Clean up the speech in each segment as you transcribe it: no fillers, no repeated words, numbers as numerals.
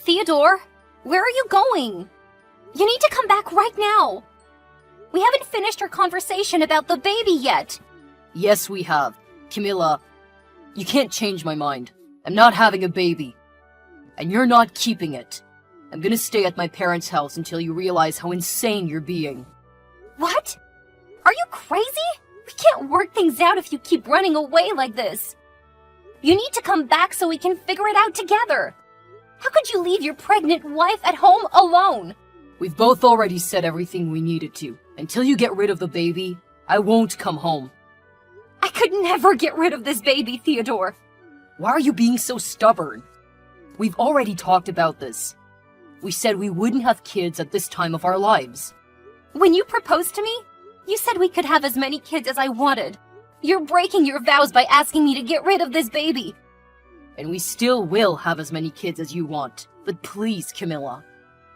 Theodore, where are you going? You need to come back right now. We haven't finished our conversation about the baby yet. Yes, we have. Camilla, you can't change my mind. I'm not having a baby. And you're not keeping it. I'm gonna stay at my parents' house until you realize how insane you're being. What? Are you crazy? We can't work things out if you keep running away like this. You need to come back so we can figure it out together. How could you leave your pregnant wife at home alone? We've both already said everything we needed to. Until you get rid of the baby, I won't come home. I could never get rid of this baby, Theodore. Why are you being so stubborn? We've already talked about this. We said we wouldn't have kids at this time of our lives. When you proposed to me, you said we could have as many kids as I wanted. You're breaking your vows by asking me to get rid of this baby. And we still will have as many kids as you want. But please, Camilla,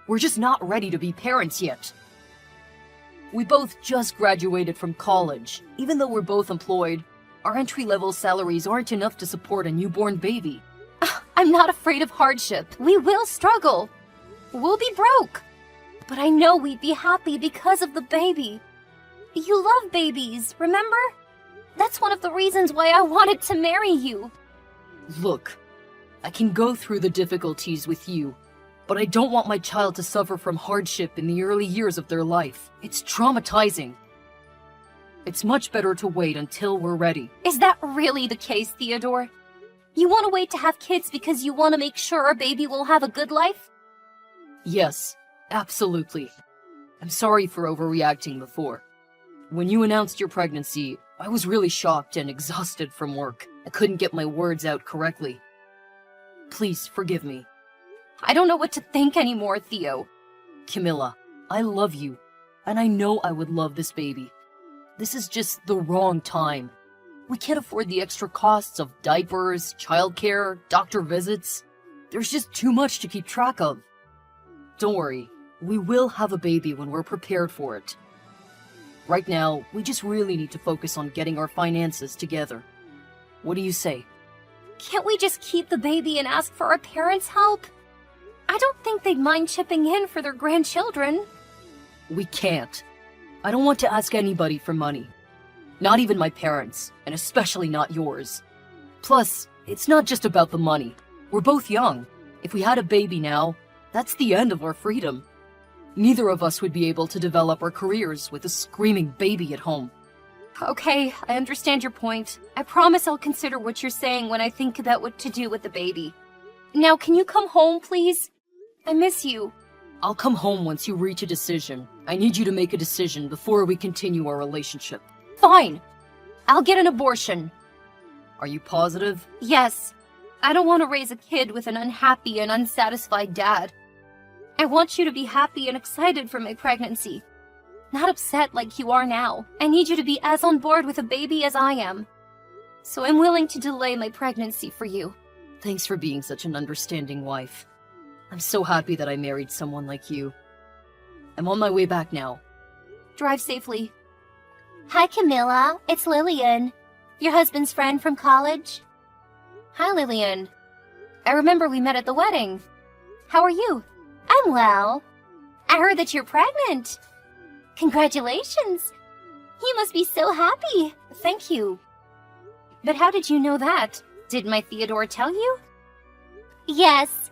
we're just not ready to be parents yet. We both just graduated from college. Even though we're both employed, our entry-level salaries aren't enough to support a newborn baby. I'm not afraid of hardship. We will struggle. We'll be broke. But I know we'd be happy because of the baby. You love babies, remember? That's one of the reasons why I wanted to marry you. Look, I can go through the difficulties with you, but I don't want my child to suffer from hardship in the early years of their life. It's traumatizing. It's much better to wait until we're ready. Is that really the case, Theodore? You want to wait to have kids because you want to make sure our baby will have a good life? Yes, absolutely. I'm sorry for overreacting before. When you announced your pregnancy, I was really shocked and exhausted from work. I couldn't get my words out correctly. Please forgive me. I don't know what to think anymore, Theo. Camilla, I love you, and I know I would love this baby. This is just the wrong time. We can't afford the extra costs of diapers, childcare, doctor visits. There's just too much to keep track of. Don't worry, we will have a baby when we're prepared for it. Right now, we just really need to focus on getting our finances together. What do you say? Can't we just keep the baby and ask for our parents' help? I don't think they'd mind chipping in for their grandchildren. We can't. I don't want to ask anybody for money. Not even my parents, and especially not yours. Plus, it's not just about the money. We're both young. If we had a baby now, that's the end of our freedom. Neither of us would be able to develop our careers with a screaming baby at home. Okay, I understand your point. I promise I'll consider what you're saying when I think about what to do with the baby. Now, can you come home, please? I miss you. I'll come home once you reach a decision. I need you to make a decision before we continue our relationship. Fine. I'll get an abortion. Are you positive? Yes. I don't want to raise a kid with an unhappy and unsatisfied dad. I want you to be happy and excited for my pregnancy. Not upset like you are now. I need you to be as on board with a baby as I am. So I'm willing to delay my pregnancy for you. Thanks for being such an understanding wife. I'm so happy that I married someone like you. I'm on my way back now. Drive safely. Hi, Camilla. It's Lillian. Your husband's friend from college. Hi, Lillian. I remember we met at the wedding. How are you? I'm well. I heard that you're pregnant. Congratulations. You must be so happy. Thank you. But how did you know that? Did my Theodore tell you? Yes.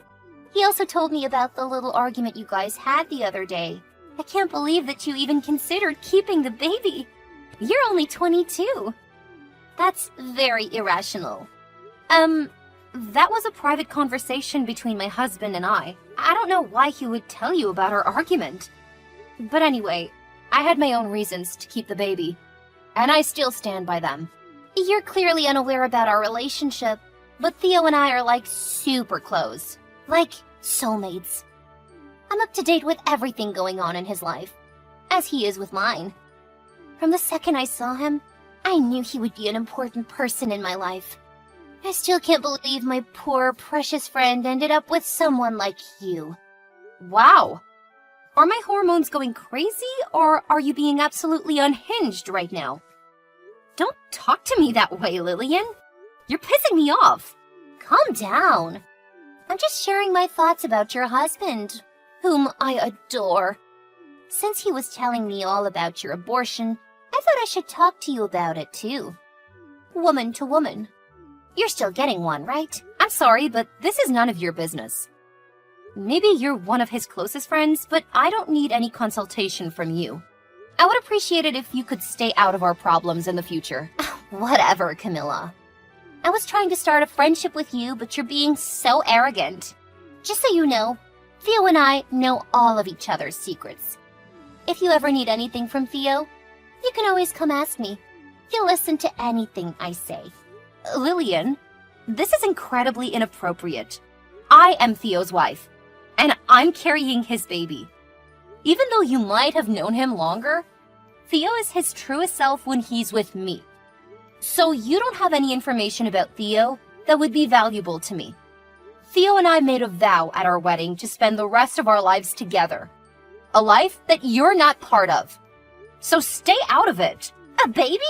He also told me about the little argument you guys had the other day. I can't believe that you even considered keeping the baby. You're only 22. That's very irrational. That was a private conversation between my husband and I. I don't know why he would tell you about our argument. But anyway, I had my own reasons to keep the baby. And I still stand by them. You're clearly unaware about our relationship, but Theo and I are like super close. Like soulmates. I'm up to date with everything going on in his life, as he is with mine. From the second I saw him, I knew he would be an important person in my life. I still can't believe my poor, precious friend ended up with someone like you. Wow. Are my hormones going crazy, or are you being absolutely unhinged right now? Don't talk to me that way, Lillian. You're pissing me off. Calm down. I'm just sharing my thoughts about your husband, whom I adore. Since he was telling me all about your abortion, I thought I should talk to you about it too. Woman to woman. You're still getting one, right? I'm sorry, but this is none of your business. Maybe you're one of his closest friends, but I don't need any consultation from you. I would appreciate it if you could stay out of our problems in the future. Whatever, Camilla. I was trying to start a friendship with you, but you're being so arrogant. Just so you know, Theo and I know all of each other's secrets. If you ever need anything from Theo, you can always come ask me. He'll listen to anything I say. Lillian, this is incredibly inappropriate. I am Theo's wife, and I'm carrying his baby. Even though you might have known him longer, Theo is his truest self when he's with me. So you don't have any information about Theo that would be valuable to me. Theo and I made a vow at our wedding to spend the rest of our lives together. A life that you're not part of. So stay out of it. A baby?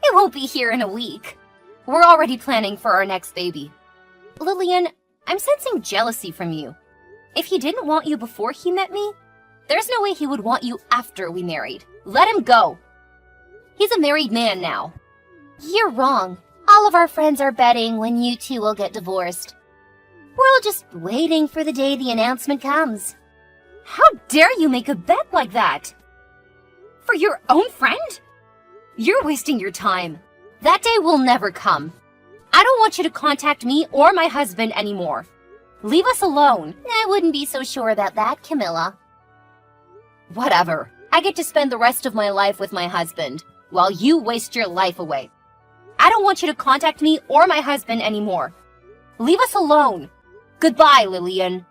It won't be here in a week. We're already planning for our next baby. Lillian, I'm sensing jealousy from you. If he didn't want you before he met me, there's no way he would want you after we married. Let him go. He's a married man now. You're wrong. All of our friends are betting when you two will get divorced. We're all just waiting for the day the announcement comes. How dare you make a bet like that? For your own friend? You're wasting your time. That day will never come. I don't want you to contact me or my husband anymore. Leave us alone. I wouldn't be so sure about that, Camilla. Whatever. I get to spend the rest of my life with my husband, while you waste your life away. I don't want you to contact me or my husband anymore. Leave us alone. Goodbye, Lillian.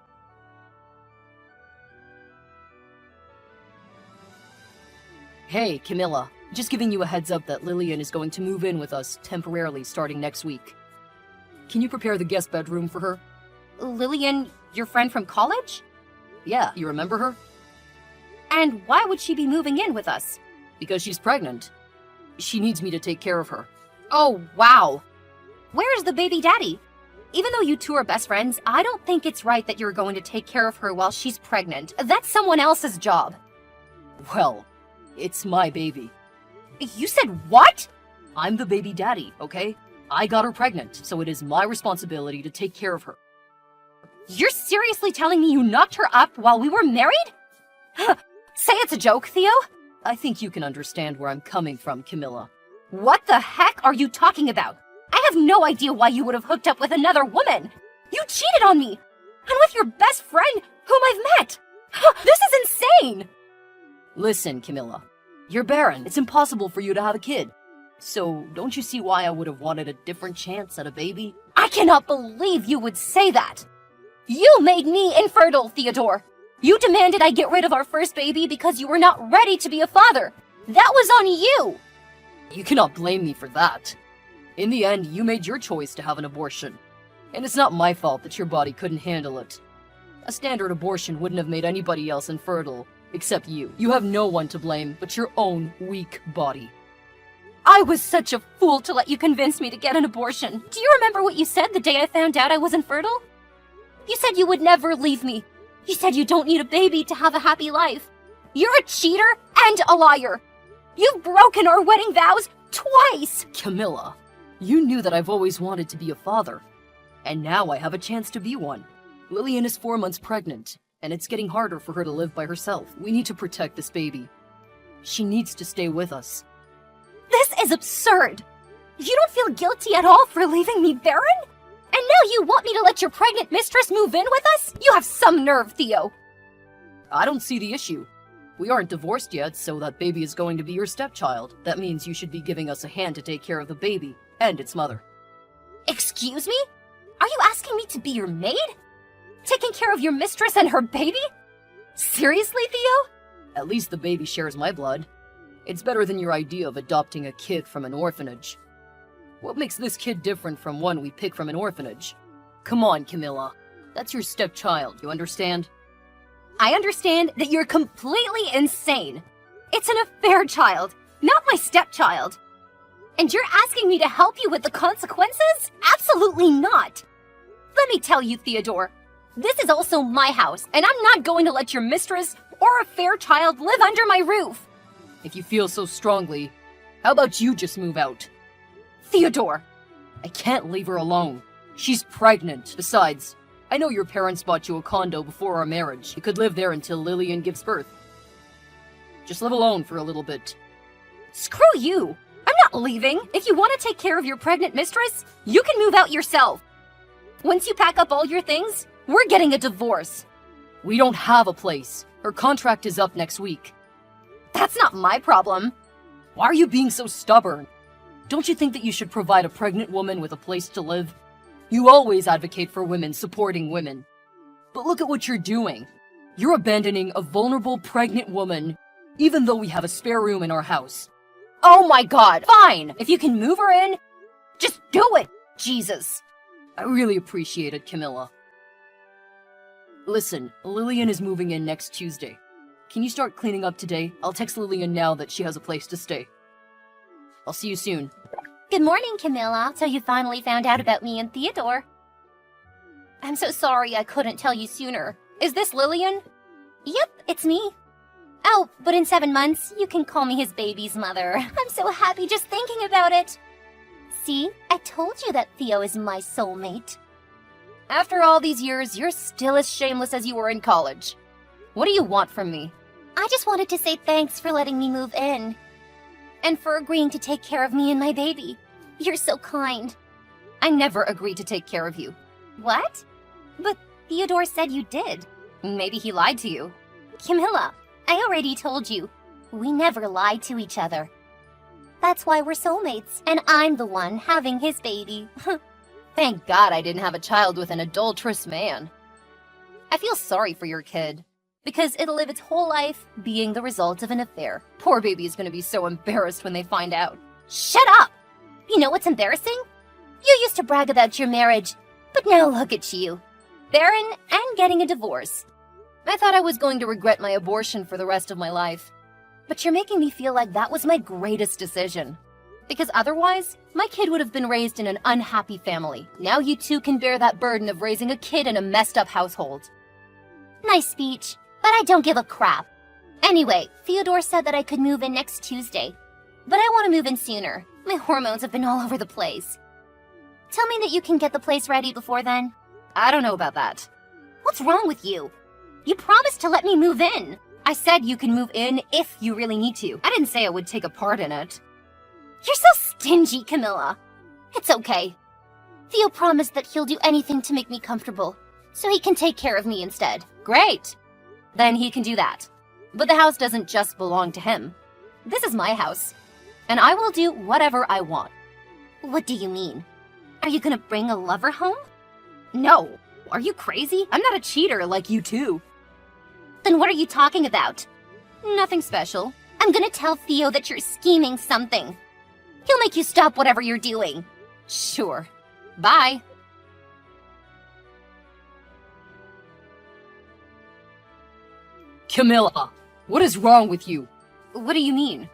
Hey, Camilla. Just giving you a heads up that Lillian is going to move in with us temporarily starting next week. Can you prepare the guest bedroom for her? Lillian, your friend from college? Yeah, you remember her? And why would she be moving in with us? Because she's pregnant. She needs me to take care of her. Oh, wow. Where's the baby daddy? Even though you two are best friends, I don't think it's right that you're going to take care of her while she's pregnant. That's someone else's job. Well, it's my baby. You said what? I'm the baby daddy, okay? I got her pregnant, so it is my responsibility to take care of her. You're seriously telling me you knocked her up while we were married? Say it's a joke, Theo? I think you can understand where I'm coming from, Camilla. What the heck are you talking about? I have no idea why you would have hooked up with another woman. You cheated on me! And with your best friend, whom I've met! This is insane! Listen, Camilla. You're barren. It's impossible for you to have a kid. So, don't you see why I would have wanted a different chance at a baby? I cannot believe you would say that! You made me infertile, Theodore! You demanded I get rid of our first baby because you were not ready to be a father! That was on you! You cannot blame me for that. In the end, you made your choice to have an abortion. And it's not my fault that your body couldn't handle it. A standard abortion wouldn't have made anybody else infertile. Except you. You have no one to blame but your own weak body. I was such a fool to let you convince me to get an abortion. Do you remember what you said the day I found out I was infertile? You said you would never leave me. You said you don't need a baby to have a happy life. You're a cheater and a liar. You've broken our wedding vows twice. Camilla, you knew that I've always wanted to be a father. And now I have a chance to be one. Lillian is 4 months pregnant. And it's getting harder for her to live by herself. We need to protect this baby. She needs to stay with us. This is absurd! You don't feel guilty at all for leaving me barren? And now you want me to let your pregnant mistress move in with us? You have some nerve, Theo! I don't see the issue. We aren't divorced yet, so that baby is going to be your stepchild. That means you should be giving us a hand to take care of the baby and its mother. Excuse me? Are you asking me to be your maid? Taking care of your mistress and her baby? Seriously, Theo? At least the baby shares my blood. It's better than your idea of adopting a kid from an orphanage. What makes this kid different from one we pick from an orphanage? Come on, Camilla. That's your stepchild, you understand? I understand that you're completely insane. It's an affair child, not my stepchild. And you're asking me to help you with the consequences? Absolutely not. Let me tell you, Theodore, this is also my house, and I'm not going to let your mistress or a fair child live under my roof. If you feel so strongly, how about you just move out? Theodore! I can't leave her alone. She's pregnant. Besides, I know your parents bought you a condo before our marriage. You could live there until Lillian gives birth. Just live alone for a little bit. Screw you! I'm not leaving. If you want to take care of your pregnant mistress, you can move out yourself. Once you pack up all your things, we're getting a divorce. We don't have a place. Her contract is up next week. That's not my problem. Why are you being so stubborn? Don't you think that you should provide a pregnant woman with a place to live? You always advocate for women supporting women. But look at what you're doing. You're abandoning a vulnerable pregnant woman, even though we have a spare room in our house. Oh my god, fine! If you can move her in, just do it! Jesus. I really appreciate it, Camilla. Listen, Lillian is moving in next Tuesday. Can you start cleaning up today? I'll text Lillian now that she has a place to stay. I'll see you soon. Good morning, Camilla. So you finally found out about me and Theodore. I'm so sorry I couldn't tell you sooner. Is this Lillian? Yep, it's me. Oh, but in 7 months, you can call me his baby's mother. I'm so happy just thinking about it. See, I told you that Theo is my soulmate. After all these years, you're still as shameless as you were in college. What do you want from me? I just wanted to say thanks for letting me move in. And for agreeing to take care of me and my baby. You're so kind. I never agreed to take care of you. What? But Theodore said you did. Maybe he lied to you. Camilla, I already told you. We never lied to each other. That's why we're soulmates, and I'm the one having his baby. Thank God I didn't have a child with an adulterous man. I feel sorry for your kid. Because it'll live its whole life being the result of an affair. Poor baby is gonna be so embarrassed when they find out. Shut up! You know what's embarrassing? You used to brag about your marriage, but now look at you. Barren and getting a divorce. I thought I was going to regret my abortion for the rest of my life. But you're making me feel like that was my greatest decision. Because otherwise, my kid would have been raised in an unhappy family. Now you two can bear that burden of raising a kid in a messed up household. Nice speech. But I don't give a crap. Anyway, Theodore said that I could move in next Tuesday. But I want to move in sooner. My hormones have been all over the place. Tell me that you can get the place ready before then. I don't know about that. What's wrong with you? You promised to let me move in. I said you can move in if you really need to. I didn't say I would take a part in it. You're so stingy, Camilla. It's okay. Theo promised that he'll do anything to make me comfortable, so he can take care of me instead. Great. Then he can do that. But the house doesn't just belong to him. This is my house, and I will do whatever I want. What do you mean? Are you gonna bring a lover home? No. Are you crazy? I'm not a cheater like you two. Then what are you talking about? Nothing special. I'm gonna tell Theo that you're scheming something. He'll make you stop whatever you're doing. Sure. Bye. Camilla, what is wrong with you? What do you mean?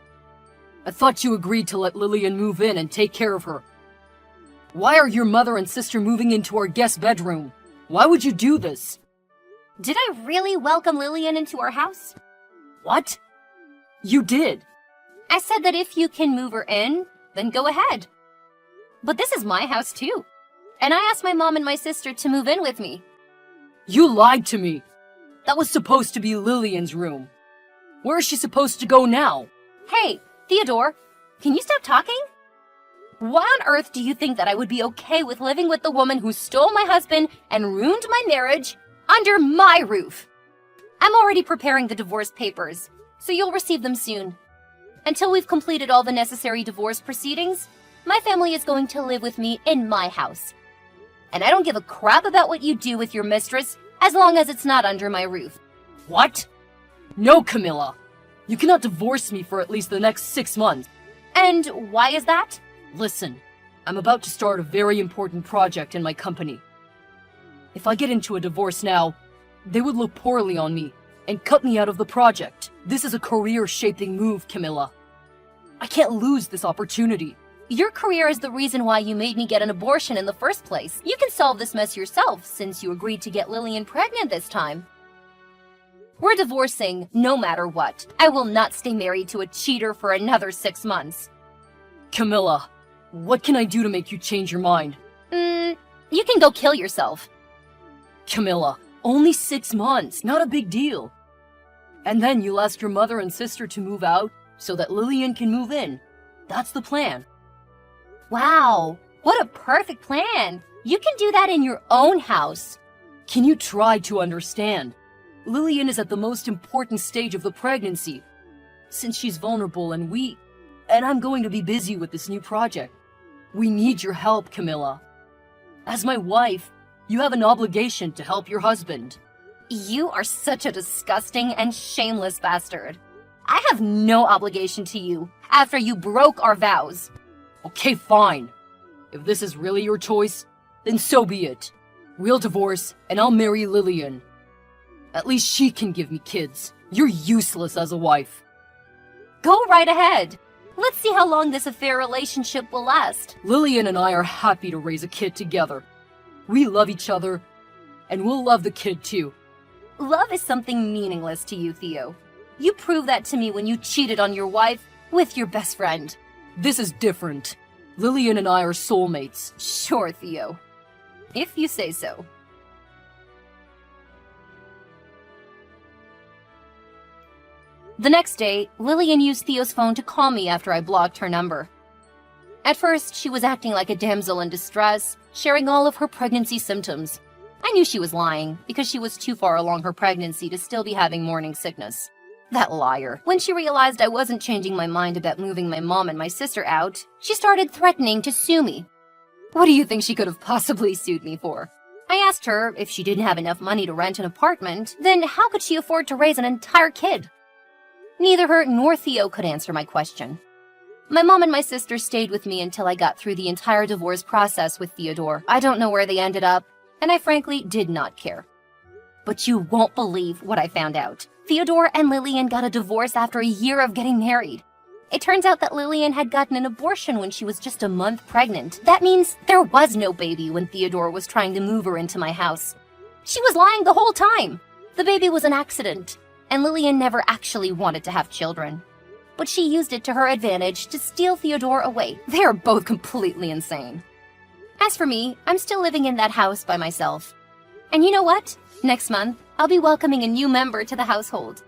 I thought you agreed to let Lillian move in and take care of her. Why are your mother and sister moving into our guest bedroom? Why would you do this? Did I really welcome Lillian into our house? What? You did. I said that if you can move her in, then go ahead. But this is my house too. And I asked my mom and my sister to move in with me. You lied to me. That was supposed to be Lillian's room. Where is she supposed to go now? Hey, Theodore, can you stop talking? Why on earth do you think that I would be okay with living with the woman who stole my husband and ruined my marriage under my roof? I'm already preparing the divorce papers, so you'll receive them soon. Until we've completed all the necessary divorce proceedings, my family is going to live with me in my house. And I don't give a crap about what you do with your mistress, as long as it's not under my roof. What? No, Camilla. You cannot divorce me for at least the next 6 months. And why is that? Listen, I'm about to start a very important project in my company. If I get into a divorce now, they would look poorly on me and cut me out of the project. This is a career-shaping move, Camilla. I can't lose this opportunity. Your career is the reason why you made me get an abortion in the first place. You can solve this mess yourself since you agreed to get Lillian pregnant this time. We're divorcing no matter what. I will not stay married to a cheater for another 6 months. Camilla, what can I do to make you change your mind? You can go kill yourself. Camilla, only 6 months, not a big deal. And then you'll ask your mother and sister to move out so that Lillian can move in. That's the plan. Wow, what a perfect plan. You can do that in your own house. Can you try to understand? Lillian is at the most important stage of the pregnancy. Since she's vulnerable and weak, and I'm going to be busy with this new project. We need your help, Camilla. As my wife, you have an obligation to help your husband. You are such a disgusting and shameless bastard. I have no obligation to you after you broke our vows. Okay, fine. If this is really your choice, then so be it. We'll divorce and I'll marry Lillian. At least she can give me kids. You're useless as a wife. Go right ahead. Let's see how long this affair relationship will last. Lillian and I are happy to raise a kid together. We love each other, and we'll love the kid too. Love is something meaningless to you, Theo. You proved that to me when you cheated on your wife with your best friend. This is different. Lillian and I are soulmates. Sure, Theo. If you say so. The next day, Lillian used Theo's phone to call me after I blocked her number. At first, she was acting like a damsel in distress, sharing all of her pregnancy symptoms. I knew she was lying, because she was too far along her pregnancy to still be having morning sickness. That liar. When she realized I wasn't changing my mind about moving my mom and my sister out, she started threatening to sue me. What do you think she could have possibly sued me for? I asked her if she didn't have enough money to rent an apartment, then how could she afford to raise an entire kid? Neither her nor Theo could answer my question. My mom and my sister stayed with me until I got through the entire divorce process with Theodore. I don't know where they ended up, and I frankly did not care. But you won't believe what I found out. Theodore and Lillian got a divorce after a year of getting married. It turns out that Lillian had gotten an abortion when she was just a month pregnant. That means there was no baby when Theodore was trying to move her into my house. She was lying the whole time. The baby was an accident, and Lillian never actually wanted to have children. But she used it to her advantage to steal Theodore away. They are both completely insane. As for me, I'm still living in that house by myself. And you know what? Next month, I'll be welcoming a new member to the household.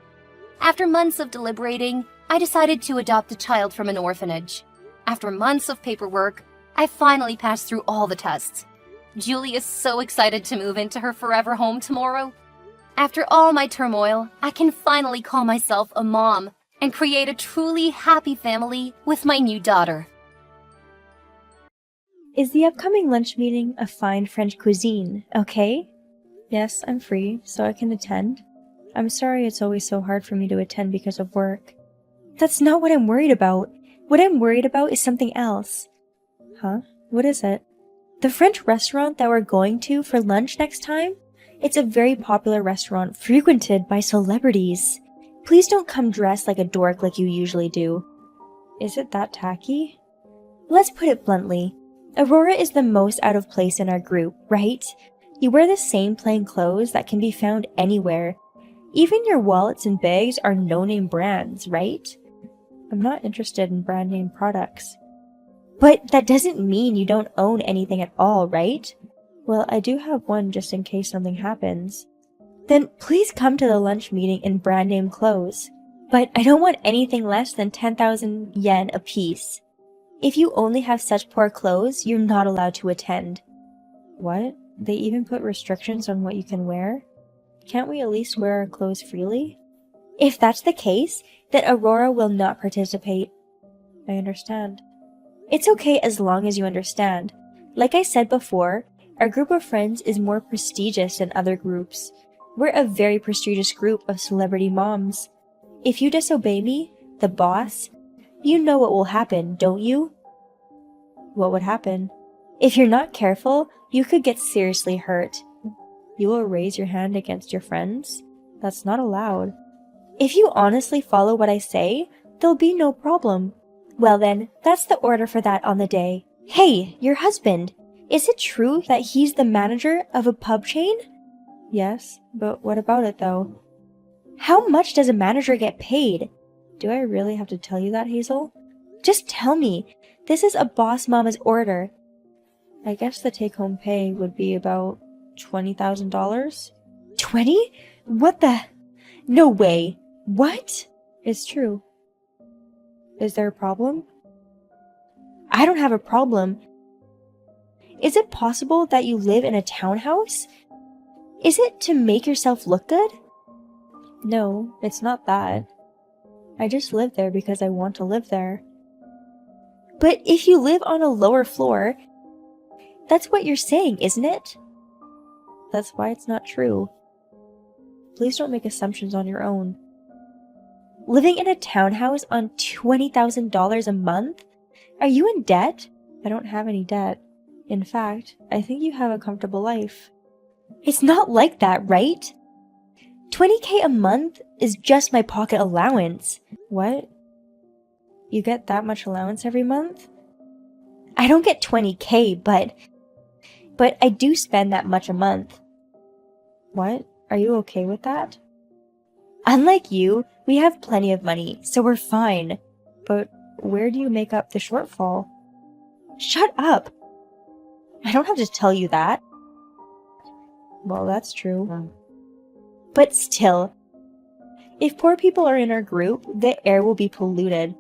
After months of deliberating, I decided to adopt a child from an orphanage. After months of paperwork, I finally passed through all the tests. Julie is so excited to move into her forever home tomorrow. After all my turmoil, I can finally call myself a mom and create a truly happy family with my new daughter. Is the upcoming lunch meeting a fine French cuisine, okay? Yes, I'm free, so I can attend. I'm sorry it's always so hard for me to attend because of work. That's not what I'm worried about. What I'm worried about is something else. Huh? What is it? The French restaurant that we're going to for lunch next time? It's a very popular restaurant frequented by celebrities. Please don't come dressed like a dork like you usually do. Is it that tacky? Let's put it bluntly. Aurora is the most out of place in our group, right? You wear the same plain clothes that can be found anywhere. Even your wallets and bags are no-name brands, right? I'm not interested in brand name products. But that doesn't mean you don't own anything at all, right? Well, I do have one just in case something happens. Then please come to the lunch meeting in brand name clothes. But I don't want anything less than 10,000 yen a piece. If you only have such poor clothes, you're not allowed to attend. What? They even put restrictions on what you can wear? Can't we at least wear our clothes freely? If that's the case, then Aurora will not participate. I understand. It's okay as long as you understand. Like I said before, our group of friends is more prestigious than other groups. We're a very prestigious group of celebrity moms. If you disobey me, the boss, you know what will happen, don't you? What would happen? If you're not careful, you could get seriously hurt. You will raise your hand against your friends? That's not allowed. If you honestly follow what I say, there'll be no problem. Well then, that's the order for that on the day. Hey, your husband! Is it true that he's the manager of a pub chain? Yes, but what about it though? How much does a manager get paid? Do I really have to tell you that, Hazel? Just tell me. This is a boss mama's order. I guess the take-home pay would be about $20,000? 20? What the? No way. What? It's true. Is there a problem? I don't have a problem. Is it possible that you live in a townhouse? Is it to make yourself look good? No, it's not that. I just live there because I want to live there. But if you live on a lower floor, that's what you're saying, isn't it? That's why it's not true. Please don't make assumptions on your own. Living in a townhouse on $20,000 a month? Are you in debt? I don't have any debt. In fact, I think you have a comfortable life. It's not like that, right? $20K a month is just my pocket allowance. What? You get that much allowance every month? I don't get $20K, but I do spend that much a month. What? Are you okay with that? Unlike you, we have plenty of money, so we're fine. But where do you make up the shortfall? Shut up! I don't have to tell you that. Well, that's true. But still, if poor people are in our group, the air will be polluted.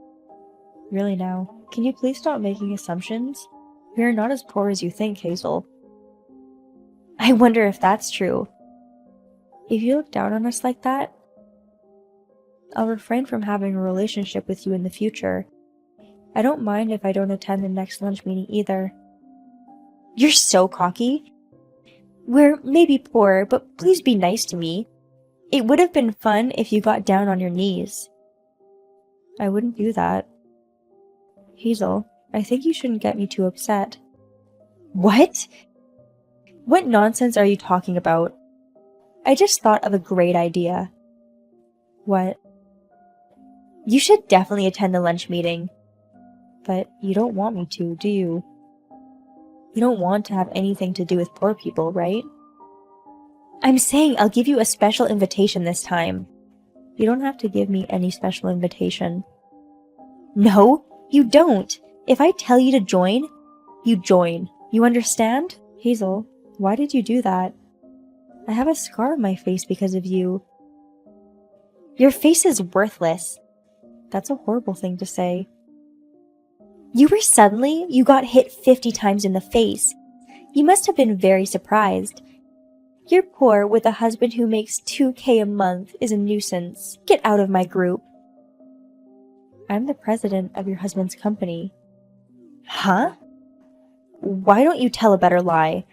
Really now, can you please stop making assumptions? We are not as poor as you think, Hazel. I wonder if that's true. If you look down on us like that, I'll refrain from having a relationship with you in the future. I don't mind if I don't attend the next lunch meeting either. You're so cocky. We're maybe poor, but please be nice to me. It would have been fun if you got down on your knees. I wouldn't do that. Hazel, I think you shouldn't get me too upset. What? What nonsense are you talking about? I just thought of a great idea. What? You should definitely attend the lunch meeting. But you don't want me to, do you? You don't want to have anything to do with poor people, right? I'm saying I'll give you a special invitation this time. You don't have to give me any special invitation. No, you don't. If I tell you to join, you join. You understand? Hazel, why did you do that? I have a scar on my face because of you. Your face is worthless. That's a horrible thing to say. You got hit 50 times in the face. You must have been very surprised. You're poor with a husband who makes $2K a month is a nuisance. Get out of my group. I'm the president of your husband's company. Huh? Why don't you tell a better lie?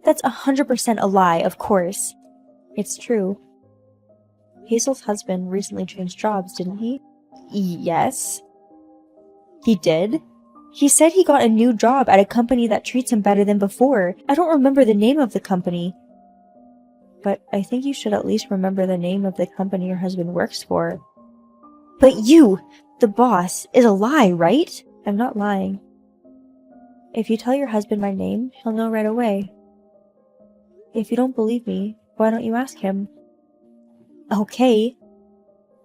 That's 100% a lie, of course. It's true. Hazel's husband recently changed jobs, didn't he? Yes. He did? He said he got a new job at a company that treats him better than before. I don't remember the name of the company. But I think you should at least remember the name of the company your husband works for. But you, the boss, is a lie, right? I'm not lying. If you tell your husband my name, he'll know right away. If you don't believe me, why don't you ask him? Okay.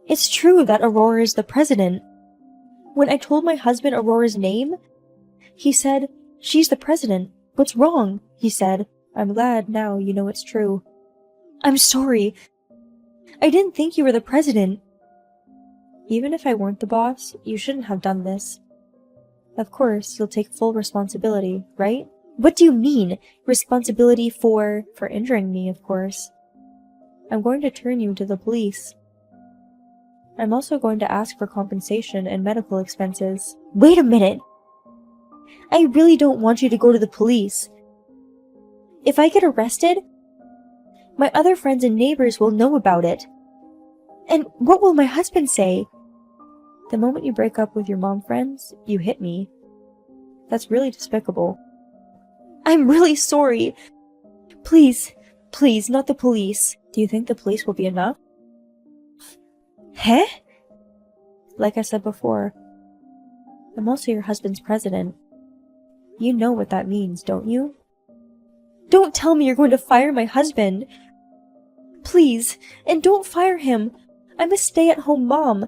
It's true that Aurora is the president. When I told my husband Aurora's name, he said, "She's the president. What's wrong?" he said. I'm glad now you know it's true. I'm sorry. I didn't think you were the president. Even if I weren't the boss, you shouldn't have done this. Of course, you'll take full responsibility, right? What do you mean? Responsibility for injuring me, of course. I'm going to turn you to the police. I'm also going to ask for compensation and medical expenses. Wait a minute! I really don't want you to go to the police. If I get arrested, my other friends and neighbors will know about it. And what will my husband say? The moment you break up with your mom friends, you hit me. That's really despicable. I'm really sorry. Please, not the police. Do you think the police will be enough? Huh? Like I said before, I'm also your husband's president. You know what that means, don't you? Don't tell me you're going to fire my husband! Please, and don't fire him! I'm a stay-at-home mom.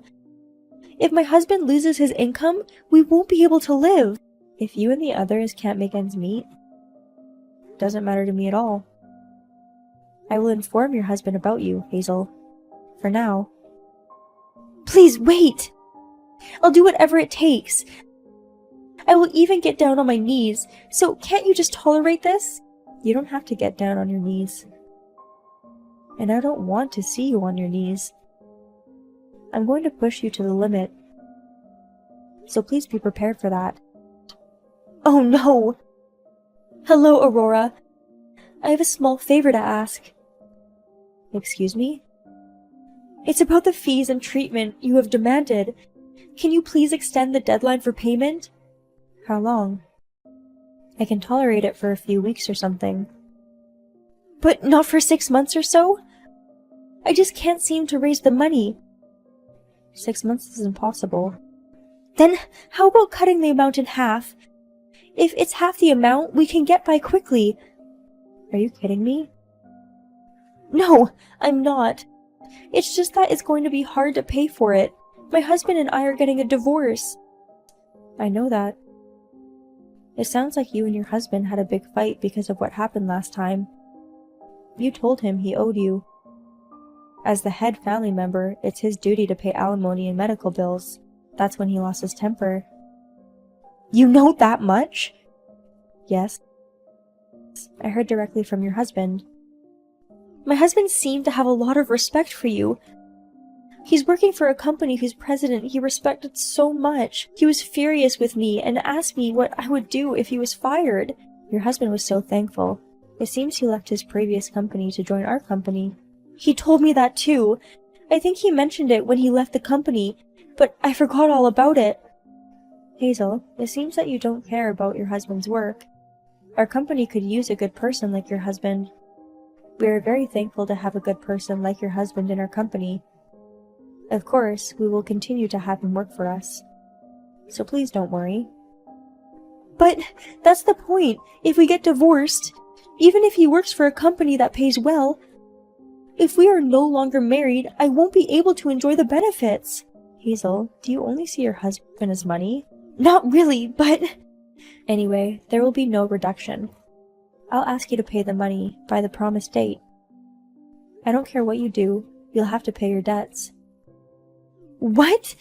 If my husband loses his income, we won't be able to live. If you and the others can't make ends meet, it doesn't matter to me at all. I will inform your husband about you, Hazel. For now. Please, wait! I'll do whatever it takes. I will even get down on my knees, so can't you just tolerate this? You don't have to get down on your knees. And I don't want to see you on your knees. I'm going to push you to the limit. So please be prepared for that. Oh no! Hello, Aurora. I have a small favor to ask. Excuse me? It's about the fees and treatment you have demanded. Can you please extend the deadline for payment? How long? I can tolerate it for a few weeks or something. But not for 6 months or so? I just can't seem to raise the money. 6 months is impossible. Then how about cutting the amount in half? If it's half the amount, we can get by quickly. Are you kidding me? No, I'm not. It's just that it's going to be hard to pay for it. My husband and I are getting a divorce. I know that. It sounds like you and your husband had a big fight because of what happened last time. You told him he owed you. As the head family member, it's his duty to pay alimony and medical bills. That's when he lost his temper. You know that much? Yes. I heard directly from your husband. My husband seemed to have a lot of respect for you. He's working for a company whose president he respected so much. He was furious with me and asked me what I would do if he was fired. Your husband was so thankful. It seems he left his previous company to join our company. He told me that too. I think he mentioned it when he left the company, but I forgot all about it. Hazel, it seems that you don't care about your husband's work. Our company could use a good person like your husband. We are very thankful to have a good person like your husband in our company. Of course, we will continue to have him work for us. So please don't worry. But that's the point. If we get divorced, even if he works for a company that pays well, if we are no longer married, I won't be able to enjoy the benefits. Hazel, do you only see your husband as money? Not really, but... Anyway, there will be no reduction. I'll ask you to pay the money by the promised date. I don't care what you do, you'll have to pay your debts. What?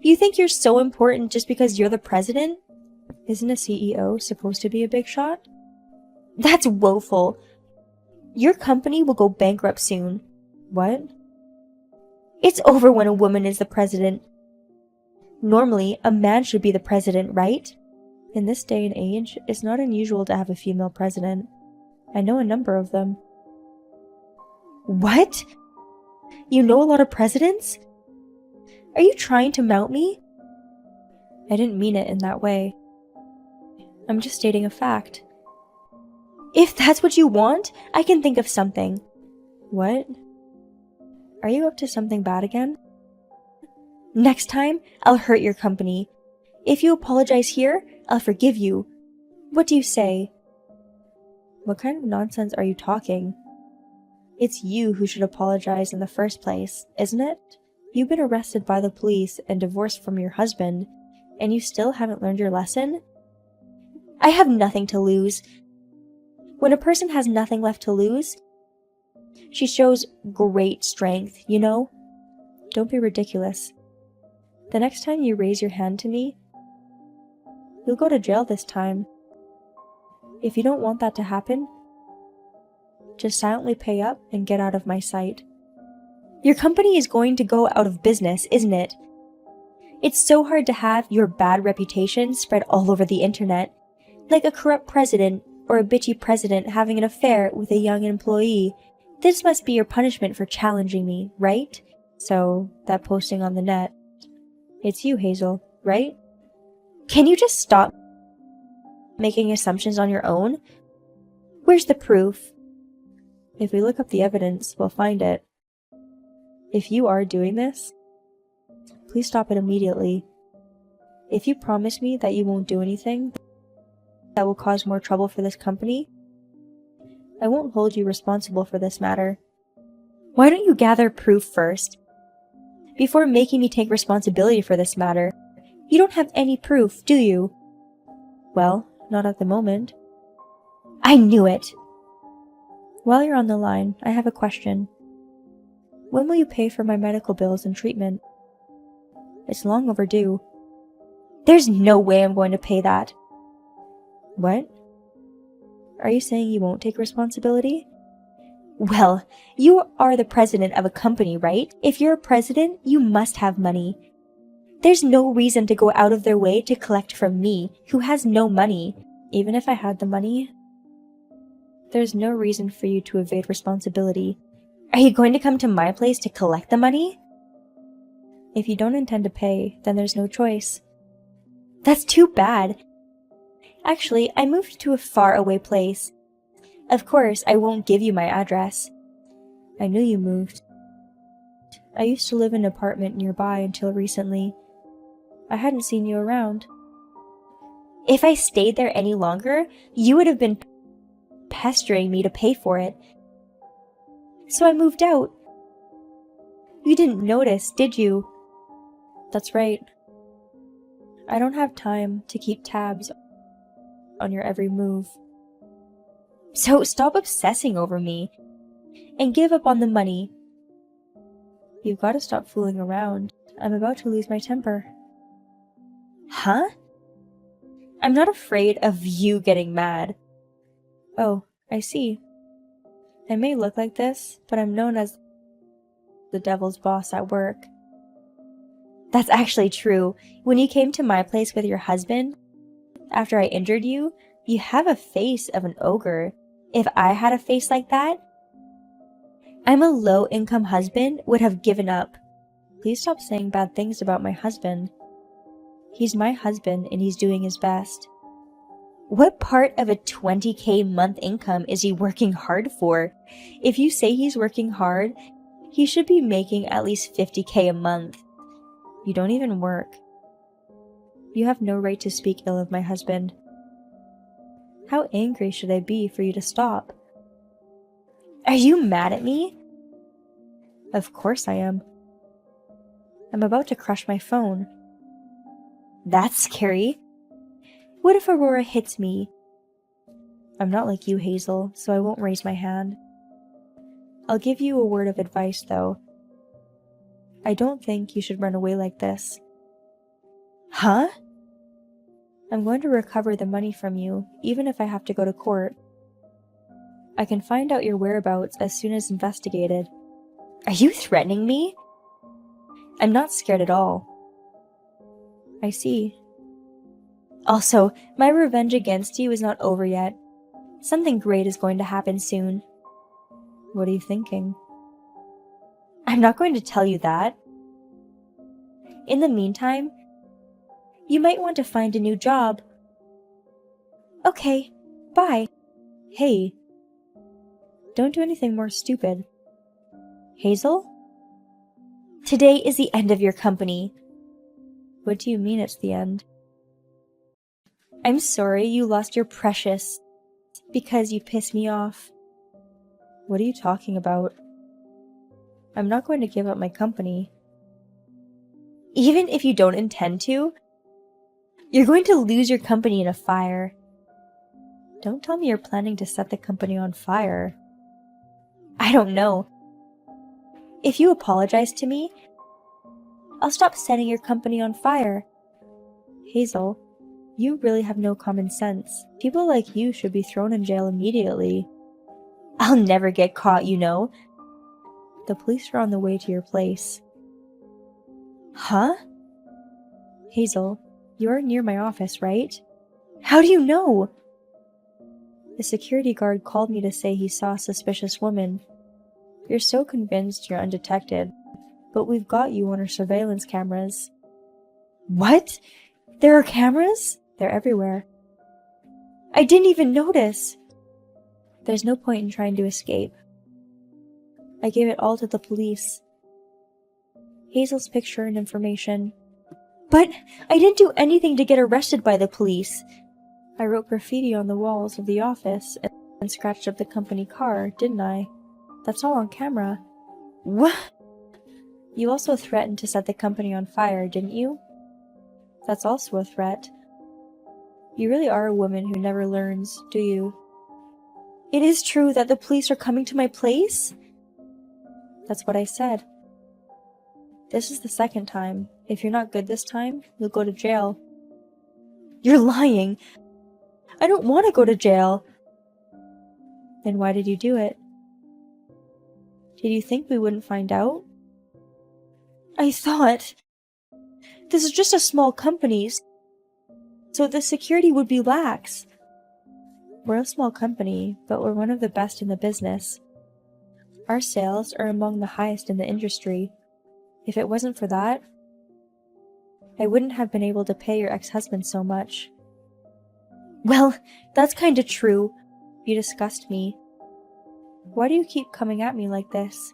You think you're so important just because you're the president? Isn't a CEO supposed to be a big shot? That's woeful. Your company will go bankrupt soon. What? It's over when a woman is the president. Normally, a man should be the president, right? In this day and age, it's not unusual to have a female president. I know a number of them. What? You know a lot of presidents? Are you trying to mount me? I didn't mean it in that way. I'm just stating a fact. If that's what you want, I can think of something. What? Are you up to something bad again? Next time, I'll hurt your company. If you apologize here, I'll forgive you. What do you say? What kind of nonsense are you talking? It's you who should apologize in the first place, isn't it? You've been arrested by the police and divorced from your husband, and you still haven't learned your lesson? I have nothing to lose. When a person has nothing left to lose, she shows great strength, you know? Don't be ridiculous. The next time you raise your hand to me, you'll go to jail this time. If you don't want that to happen, just silently pay up and get out of my sight. Your company is going to go out of business, isn't it? It's so hard to have your bad reputation spread all over the internet, like a corrupt president or a bitchy president having an affair with a young employee. This must be your punishment for challenging me, right? So, that posting on the net. It's you, Hazel, right? Can you just stop making assumptions on your own? Where's the proof? If we look up the evidence, we'll find it. If you are doing this, please stop it immediately. If you promise me that you won't do anything that will cause more trouble for this company, I won't hold you responsible for this matter. Why don't you gather proof first, before making me take responsibility for this matter? You don't have any proof, do you? Well, not at the moment. I knew it! While you're on the line, I have a question. When will you pay for my medical bills and treatment? It's long overdue. There's no way I'm going to pay that. What? Are you saying you won't take responsibility? Well, you are the president of a company, right? If you're a president, you must have money. There's no reason to go out of their way to collect from me, who has no money. Even if I had the money, there's no reason for you to evade responsibility. Are you going to come to my place to collect the money? If you don't intend to pay, then there's no choice. That's too bad. Actually, I moved to a far-away place. Of course, I won't give you my address. I knew you moved. I used to live in an apartment nearby until recently. I hadn't seen you around. If I stayed there any longer, you would have been pestering me to pay for it. So I moved out. You didn't notice, did you? That's right. I don't have time to keep tabs on your every move. So stop obsessing over me and give up on the money. You've got to stop fooling around. I'm about to lose my temper. Huh? I'm not afraid of you getting mad. Oh, I see. I may look like this, but I'm known as the devil's boss at work. That's actually true. When you came to my place with your husband, after I injured you, you have a face of an ogre. If I had a face like that, I'm a low-income husband would have given up. Please stop saying bad things about my husband. He's my husband and he's doing his best. What part of a 20K month income is he working hard for? If you say he's working hard, he should be making at least 50K a month. You don't even work. You have no right to speak ill of my husband. How angry should I be for you to stop? Are you mad at me? Of course I am. I'm about to crush my phone. That's scary. What if Aurora hits me? I'm not like you, Hazel, so I won't raise my hand. I'll give you a word of advice, though. I don't think you should run away like this. Huh? I'm going to recover the money from you, even if I have to go to court. I can find out your whereabouts as soon as investigated. Are you threatening me? I'm not scared at all. I see. Also, my revenge against you is not over yet. Something great is going to happen soon. What are you thinking? I'm not going to tell you that. In the meantime, you might want to find a new job. Okay, bye. Hey, don't do anything more stupid. Hazel? Today is the end of your company. What do you mean it's the end? I'm sorry you lost your precious because you pissed me off. What are you talking about? I'm not going to give up my company. Even if you don't intend to, you're going to lose your company in a fire. Don't tell me you're planning to set the company on fire. I don't know. If you apologize to me, I'll stop setting your company on fire. Hazel, you really have no common sense. People like you should be thrown in jail immediately. I'll never get caught, you know. The police are on the way to your place. Huh? Hazel, you're near my office, right? How do you know? The security guard called me to say he saw a suspicious woman. You're so convinced you're undetected, but we've got you on our surveillance cameras. What? There are cameras? They're everywhere. I didn't even notice. There's no point in trying to escape. I gave it all to the police. Hazel's picture and information. But I didn't do anything to get arrested by the police. I wrote graffiti on the walls of the office and scratched up the company car, didn't I? That's all on camera. What? You also threatened to set the company on fire, didn't you? That's also a threat. You really are a woman who never learns, do you? It is true that the police are coming to my place? That's what I said. This is the second time. If you're not good this time, you'll go to jail. You're lying! I don't want to go to jail! Then why did you do it? Did you think we wouldn't find out? I thought... This is just a small company, so the security would be lax. We're a small company, but we're one of the best in the business. Our sales are among the highest in the industry. If it wasn't for that, I wouldn't have been able to pay your ex-husband so much. Well, that's kinda true. You disgust me. Why do you keep coming at me like this?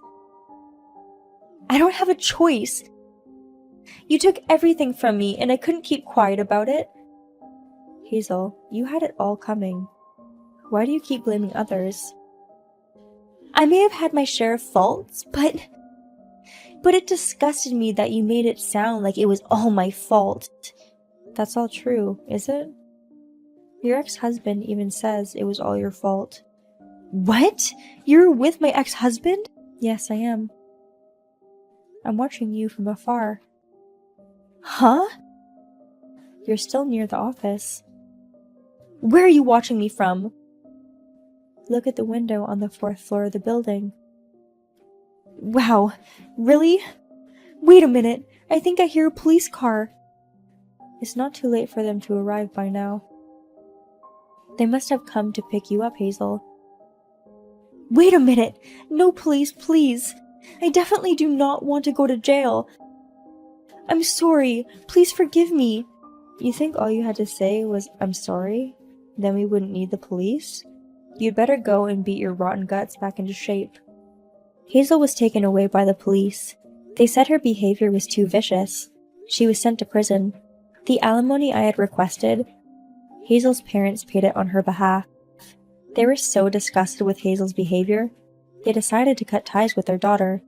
I don't have a choice. You took everything from me, and I couldn't keep quiet about it. Hazel, you had it all coming. Why do you keep blaming others? I may have had my share of faults, but it disgusted me that you made it sound like it was all my fault. That's all true, is it? Your ex-husband even says it was all your fault. What? You're with my ex-husband? Yes, I am. I'm watching you from afar. Huh? You're still near the office. Where are you watching me from? Look at the window on the 4th floor of the building. Wow, really? Wait a minute, I think I hear a police car. It's not too late for them to arrive by now. They must have come to pick you up, Hazel. Wait a minute! No, police, please! I definitely do not want to go to jail. I'm sorry, please forgive me. You think all you had to say was, I'm sorry? Then we wouldn't need the police? You'd better go and beat your rotten guts back into shape. Hazel was taken away by the police. They said her behavior was too vicious. She was sent to prison. The alimony I had requested, Hazel's parents paid it on her behalf. They were so disgusted with Hazel's behavior, they decided to cut ties with their daughter.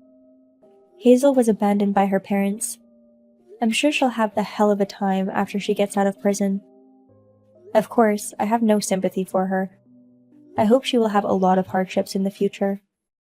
Hazel was abandoned by her parents. I'm sure she'll have the hell of a time after she gets out of prison. Of course, I have no sympathy for her. I hope she will have a lot of hardships in the future.